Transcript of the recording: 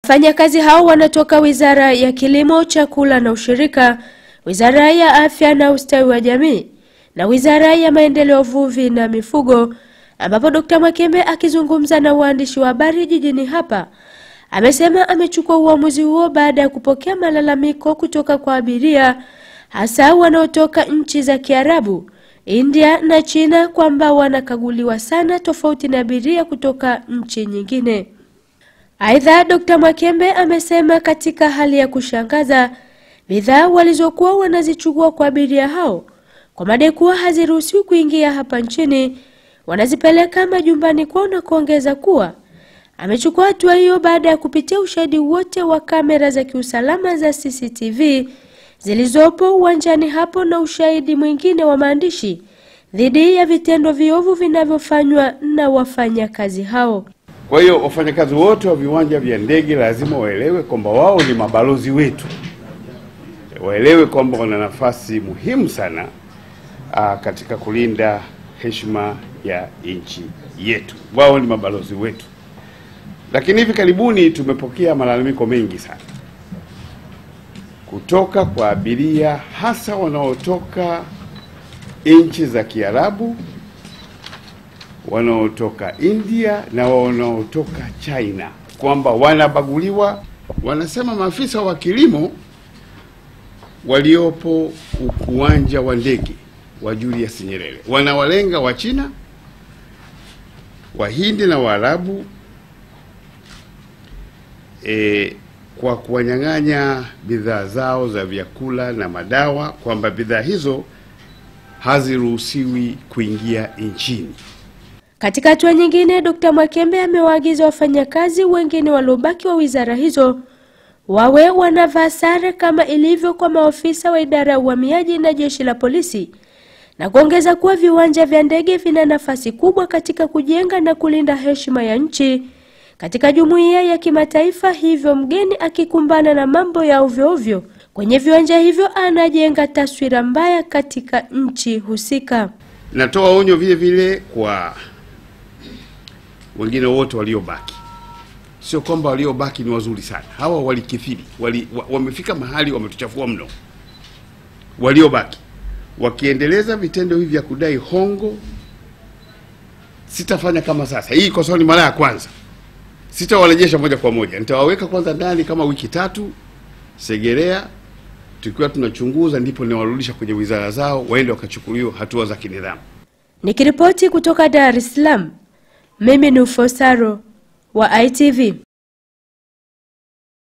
Wafanyakazi hao wanatoka Wizara ya Kilimo, Chakula na Ushirika, Wizara ya Afya na Ustawi wa Jamii na Wizara ya Maendeleo Uvuvi na Mifugo, ambapo Dr. Mwakembe akizungumza na waandishi wa habari jijini hapa amesema amechukua uamuzi huo baada ya kupokea malalamiko kutoka kwa abiria hasa wanaotoka nchi za Kiarabu, India na China kwamba wanakaguliwa sana tofauti na abiria kutoka nchi nyingine. Aidha, Dr. Mwakembe amesema katika hali ya kushangaza, bidhaa walizokuwa wanazichukua kwa abiria hao kwa madai kuwa haziruhusiwi kuingia hapa nchini wanazipeleka majumbani kwao, na kuongeza kuwa amechukua hatua hiyo baada ya kupitia ushahidi wote wa kamera za kiusalama za CCTV zilizopo uwanjani hapo na ushahidi mwingine wa maandishi dhidi ya vitendo viovu vinavyofanywa na wafanyakazi hao. Kwa hiyo wafanyakazi wote wa viwanja vya ndege lazima waelewe kwamba wao ni mabalozi wetu. Waelewe kwamba wana nafasi muhimu sana katika kulinda heshima ya nchi yetu. Wao ni mabalozi wetu. Lakini hivi karibuni tumepokea malalamiko mengi sana kutoka kwa abiria hasa wanaotoka nchi za Kiarabu, wanaotoka India na wanaotoka China kwamba wanabaguliwa. Wanasema maafisa wa kilimo waliopo uwanja wa ndege wa Julius Nyerere wanawalenga wa China, Wahindi na Waarabu kwa kuwanyang'anya bidhaa zao za vyakula na madawa, kwamba bidhaa hizo haziruhusiwi kuingia nchini. Katika hatua nyingine, Dr. Mwakembe amewaagiza wafanyakazi wengine waliobaki wa wizara hizo wawe wanavaa sare kama ilivyo kwa maofisa wa idara ya uhamiaji na jeshi la polisi, na kuongeza kuwa viwanja vya ndege vina nafasi kubwa katika kujenga na kulinda heshima ya nchi katika jumuiya ya kimataifa. Hivyo mgeni akikumbana na mambo ya ovyo ovyo kwenye viwanja hivyo anajenga taswira mbaya katika nchi husika. Natoa onyo vile vile kwa wengine wote waliobaki. Sio kwamba waliobaki ni wazuri sana. Hawa walikithiri, wamefika mahali wametuchafua mno. Waliobaki wakiendeleza vitendo hivi vya kudai hongo, sitafanya kama sasa. Hii kwa sababu ni mara ya kwanza. Sitawarejesha moja kwa moja. Nitawaweka kwanza ndani kama wiki 3 Segerea, tukiwa tunachunguza, ndipo niwarudisha kwenye wizara zao waende wakachukuliwa hatua za kinidhamu. Nikiripoti kutoka Dar es Salaam, mimi ni Ufosaro wa ITV.